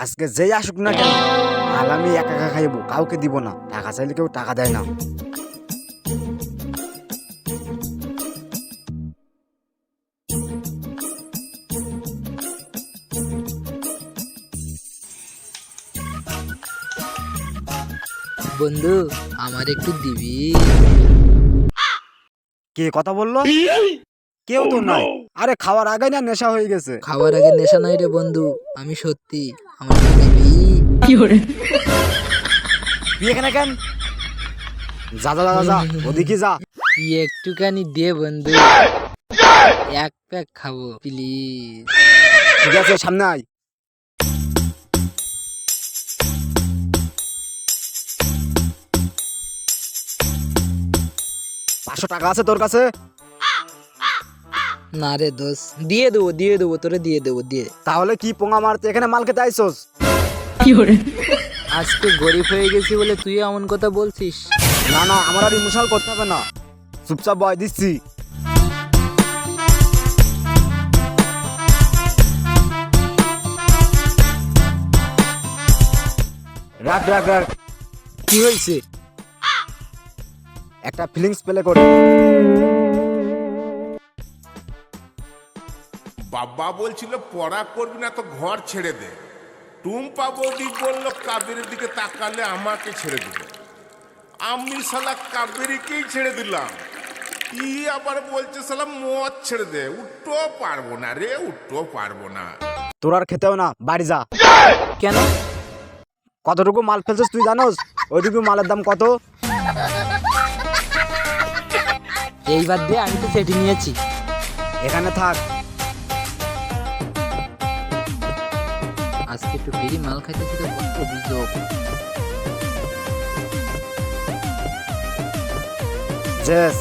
আজকে যেই আসুক না কেন মাল আমি একা একা খাইবো, কাউকে দিব না। টাকা চাইলে কেউ টাকা দেয় না। বন্ধু আমার একটু দিবি? কে কথা বললো? কেউ তো নাই। আরে খাওয়ার আগে না নেশা হয়ে গেছে। খাওয়ার আগে নেশা নাই রে বন্ধু, আমি সত্যি। আমার একটু দিবি? তুই এখানে কেন? যা যা যা যা, ওদিকে যা। তুই একটুখানি দে বন্ধু, এক প্যাক খাবো প্লিজ। ঠিক আছে, সামনে আয়। $500 আছে তোর কাছে? না রে দোষ, দিয়ে দেবো তোরে দিয়ে দেবো দিয়ে। তাহলে কি পোঙা মারতে এখানে মাল খেতে আইসোস? আজকে গরিব হয়ে গেছি বলে তুই এমন কথা বলছিস? না না, আমার আর ইমোশনাল করতে হবে না, চুপচাপ বয় দিচ্ছি। রাখ রাখ রাখ। কি হয়েছে? একটা ফিলিংস প্লে করে। বাবা বলছিল পড়া করবি না তো ঘর ছেড়ে দে। টুম্পা বৌদি বলল কাবেরীর দিকে তাকালে আমাকে ছেড়ে দিবে। আমি শালা কাবেরীকেই ছেড়ে দিলাম। ই আবার বলছে শালা মদ ছেড়ে দে। উঠতেও পারবো না রে, উঠতেও পারবো না। তোর আর খেতেও না, বাড়ি যা। কেন? কতটুকু মাল ফেলছিস তুই জানোস? ওইটুকু মালের দাম কত? এইবার দে, আমি তো সেটি নিয়েছি। এখানে থাক। আজকে একটু ফ্রি মাল খাইতেছি তো, কত অভিযোগ। জেস,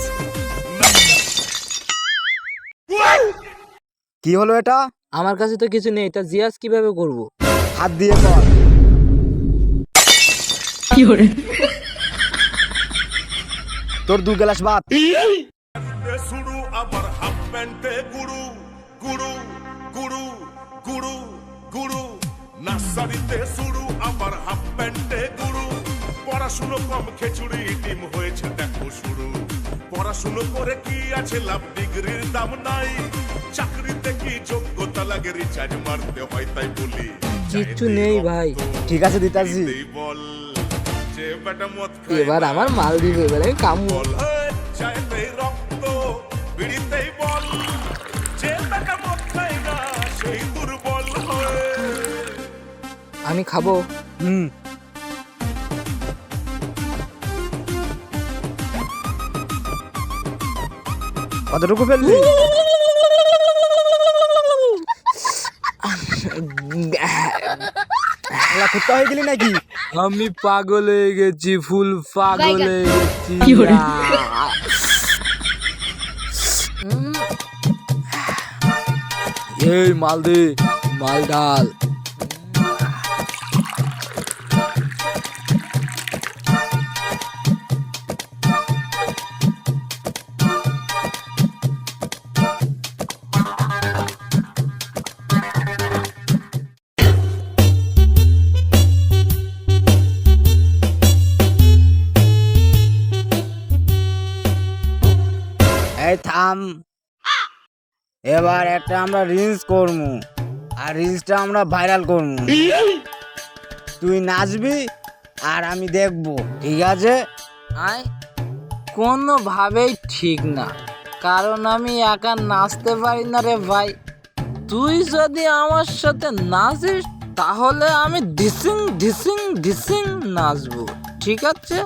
কি হলো এটা? আমার কাছে তো কিছু নেই, তা জিয়াজ কিভাবে করবো? হাত দিয়ে কর। তোর 2 গ্লাস ভাত। শুরু আবার হাফ প্যান্টে গুরু গুরু গুরু গুরু গুরু। নার্সারিতে শুরু আবার হাফ প্যান্টে গুরু। পড়াশুনো কম, খিচুড়ি ডিম হয়েছে দেখো শুরু। পড়াশুনো করে কি আছে লাভ, ডিগ্রির দাম নাই। চাকরিতে কি যোগ্যতা লাগে, রিচার্জ মারতে হয় তাই বলি। কিচ্ছু নেই ভাই। ঠিক আছে, দিতাছি। বল যে বেটা মদ খায় এবার আমার মাল দিবে, এবার আমি কাম। বল চাইতেই রক্ত বিড়িতেই বল। যে বেটা মদ খায় না সেই দুর্বল হয়। আমি খাবো। হুম। কতটুকু ফেললি? কুত্তা হয়ে গেলি নাকি? আমি পাগল হয়ে গেছি, ফুল পাগল হয়ে গেছি। এই মাল দে, মাল ঢাল। এই থাম। এবার একটা আমরা রিলস করবো, আর রিলসটা আমরা ভাইরাল করবো। তুই নাচবি আর আমি দেখবো, ঠিক আছে? আয় কোনোভাবেই ঠিক না, কারণ আমি একা নাচতে পারি না রে ভাই। তুই যদি আমার সাথে নাচিস তাহলে আমি ডিসিং ডিসিং ডিসিং নাচবো, ঠিক আছে?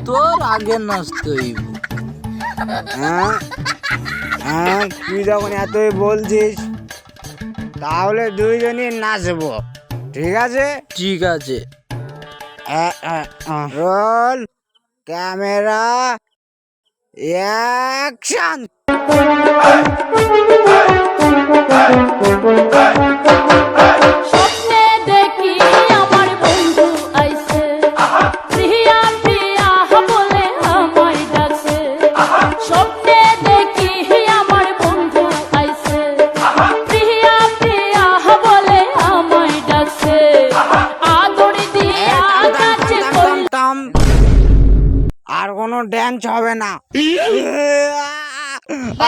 তোর আগে নাচতে হইব। হ্যাঁ হ্যাঁ, তুই যখন এতই বলছিস তাহলে দুইজনই নাচবো, ঠিক আছে? ঠিক আছে। Roll camera action. স্বপ্নে দেখি আমার বন্ধু আইছে, প্রিয়া প্রিয়া বলে আমায় ডাকছে। স্বপ্নে দেখি আমার বন্ধু আইছে, প্রিয়া প্রিয়া বলে আমায় ডাকছে। কিচ্ছু হবে না।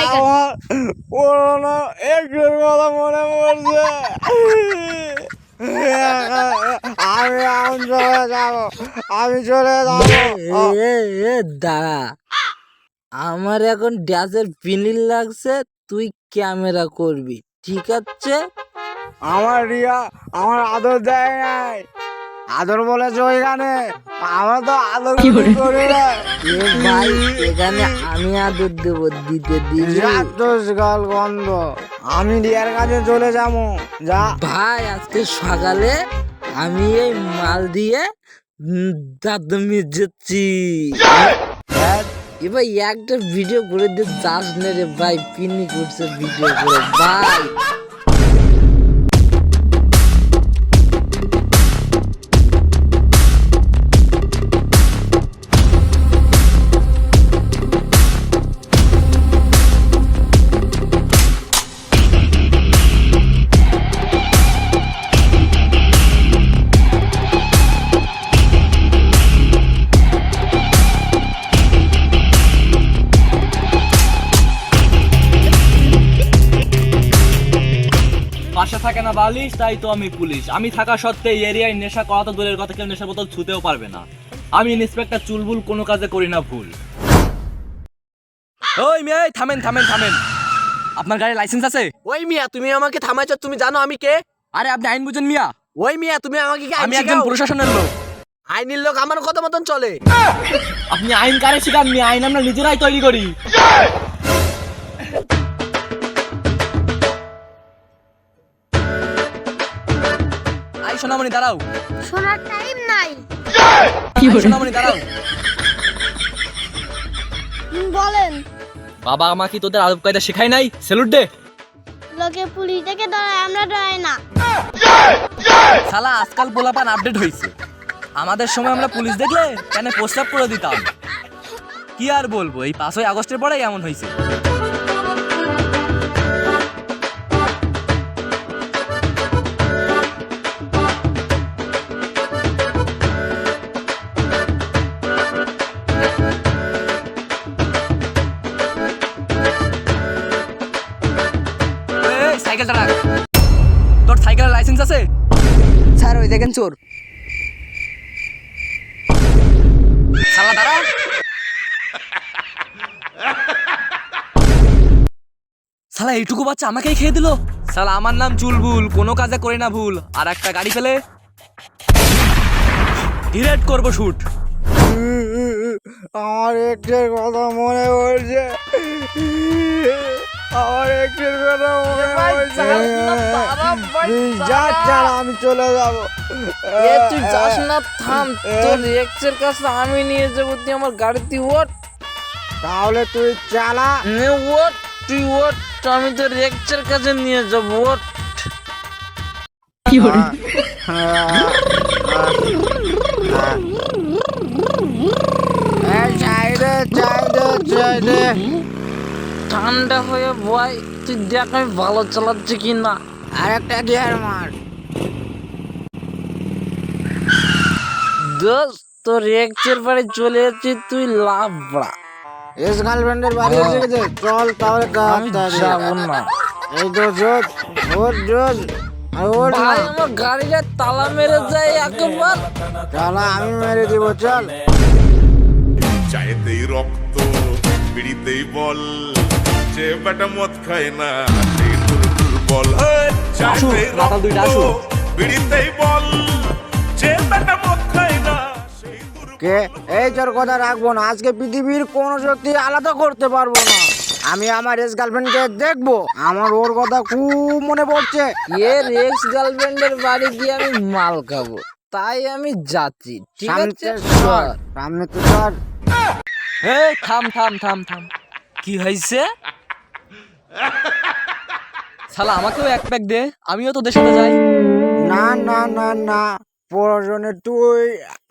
আমার পুরোনো একটুর কথা মনে পড়ছে। আমি এখন চলে যাবো, আমি চলে যাবো। দাঁড়া, আমার এখন ড্যাসের ফিলিং লাগছে, তুই ক্যামেরা করবি, ঠিক আছে? আমার রিয়া আমার আদর দেয় নাই, আদর বলেছে ওইখানে, আমার তো আদর করি না। এ ভাই, এখানে আমি আদর দেবো, দিতে দিবি? গাল গন্ধ, আমি রিয়ার কাছে চলে যাবো। যা ভাই, আজকে সকালে আমি এই মাল দিয়ে দাঁত মেজেছি। এবার একটা ভিডিও করে দিয়ে যাস না রে ভাই, পিনি করছে ভিডিও করে ভাই। পাশে থাকে না বালিশ, তাই তো আমি পুলিশ। আমি থাকা সত্ত্বে এই এরিয়ায় নেশা করা তো দূরের কথা, কেউ নেশা বোতল ছুতেও পারবে না। আমি ইন্সপেক্টর চুলবুল, কোনো কাজে করি না ভুল। ওই মিয়া, থামেন থামেন থামেন, আপনার গাড়ির লাইসেন্স আছে? ওই মিয়া, তুমি আমাকে থামাইছো, তুমি জানো আমি কে? আরে আপনি আইন বুঝেন মিয়া? ওই মিয়া, তুমি আমাকে কি আইন আমি একজন শেখাও? প্রশাসনের লোক। আইনের লোক আমার কথা মতন চলে। আপনি আইন কারে শিখাননি, আইন আমরা নিজেরাই তৈরি করি। আই সোনামণি দাঁড়াও, শোনার টাইম নাই। আই সোনামণি দাঁড়াও। বলেন, বাবা আমাকে তোদের আদব কায়দা শেখায় নাই? স্যালুট দে। লোকে পুলিশ থেকে ধরায়, আমরা ডরাই না। শালা আজকাল পোলাপান আপডেট হয়েছে। আমাদের সময় আমরা পুলিশ দেখলে কেন প্রস্তাব করে দিতাম। কি আর বলবো, এই 5ই আগস্টের পরেই এমন হয়েছে। এই, সাইকেলটা রাখ। তোর সাইকেলের লাইসেন্স আছে? স্যার, ওই দেখেন চোর। শালা দাঁড়া। শালা এইটুকু বাচ্চা আমাকেই খেয়ে দিল। শালা আমার নাম চুলবুল, কোনো কাজে করি না ভুল। আর একটা গাড়ি পেলে ডিরেক্ট করবো শুট। আমার একটের কথা মনে পড়ছে, আমার একটের কথা মনে পড়ছে। তুই যা, ছাড়া আমি চলে যাবো। এ তুই যাস না, থাম, তোর এক্সের কাছে আমি নিয়ে যাবো, তুই আমার গাড়িতে ওঠ। তাহলে তুই চালা। ওঠ, তুই ওঠ, আমি তোর এক্সের কাছে নিয়ে যাবো, ওঠ। ঠান্ডা হয়ে ভাই, তুই দেখ আমি ভালো চালাচ্ছি কি না। আর একটা গিয়ার মার। দোস্ত, তোর এক্সের বাড়ি চলে যাচ্ছি, তুই লাভ বড়া। এস গার্লফ্রেন্ডের বাড়ি এসে গেছে, চল তাহলে আমি যাবো না এই তো জোর, ওর জোর, আর ওর না। ভাই, আমার গাড়িটা তালা মেরে যায় একবার। চালা, আমি মেরে দিব, চল। চায়েতেই রক্ত, বিড়িতেই বল, যে বেটা মদ খায় না সেই দুর্বল। চায়েতেই মাতাল দুইটা আসো। রক্ত, বিড়িতেই বল, যে বেটা মদ খায় না সেই দুর্বল। কে এই তোর কথা রাখবো না, আজকে পৃথিবীর কোন শক্তি আলাদা করতে পারবো না। আমি আমার এক্স গার্লফ্রেন্ডকে দেখবো, আমার ওর কথা খুব মনে পড়ছে। এর এক্স গার্লফ্রেন্ডের বাড়ি গিয়ে আমি মাল খাবো, তাই আমি যাচ্ছি, ঠিক আছে? সামনে তো সর। এই থাম থাম থাম থাম। কি হয়েছে? শালা আমাকেও এক প্যাক দে, আমিও তো দেশে যাই। না না না না, প্রয়োজনে তুই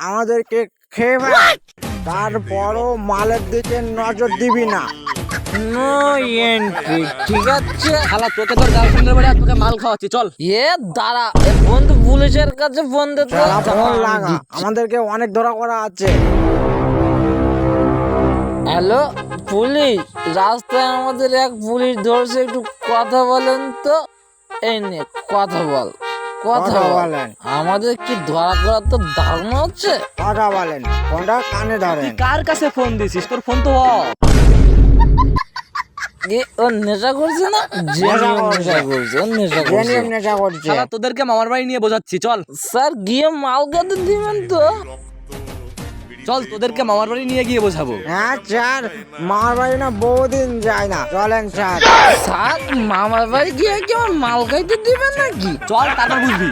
আমাদেরকে খেয়ে ফেল, তারপরও মালের দিকে নজর দিবি না। নো এন্ট্রি, ঠিক আছে? শালা তোকে তোর গার্লফ্রেন্ডের বাড়ি আর তোকে মাল খাওয়াচ্ছি, চল। এ দাঁড়া, এ বন্ধু পুলিশের কাছে ফোন দে তো। শালা ফোন লাগা, আমাদেরকে অনেক ধরা করা আছে। হ্যালো পুলিশ, রাস্তায় আমাদের এক পুলিশ ধরছে, একটু কথা বলেন তো। এই নে কথা বল, কথা কথা বল। বলেন। আমাদের কি ধরা করার তো ধারণা হচ্ছে? কথা বলেন, ফোনটা কানে ধরেন। কার কাছে ফোন দিছিস? তোর ফোন তো অফ। কি ও নেশা করছে না? জেনুইন নেশা করছে, ও নেশা করছে। জেনুইন নেশা করছে। শালা তোদেরকে মামার বাড়ি নিয়ে বোঝাচ্ছি, চল স্যার গিয়ে মাল খাতে দিবেন তো? চল তোদেরকে মামার বাড়ি নিয়ে গিয়ে বোঝাবো। হ্যাঁ স্যার, মামার বাড়ি না বহুদিন যায় না, চলেন স্যার। স্যার মামার বাড়ি গিয়ে কি আমার মাল খাইতে দিবেন নাকি? চল তারপর বুঝবি।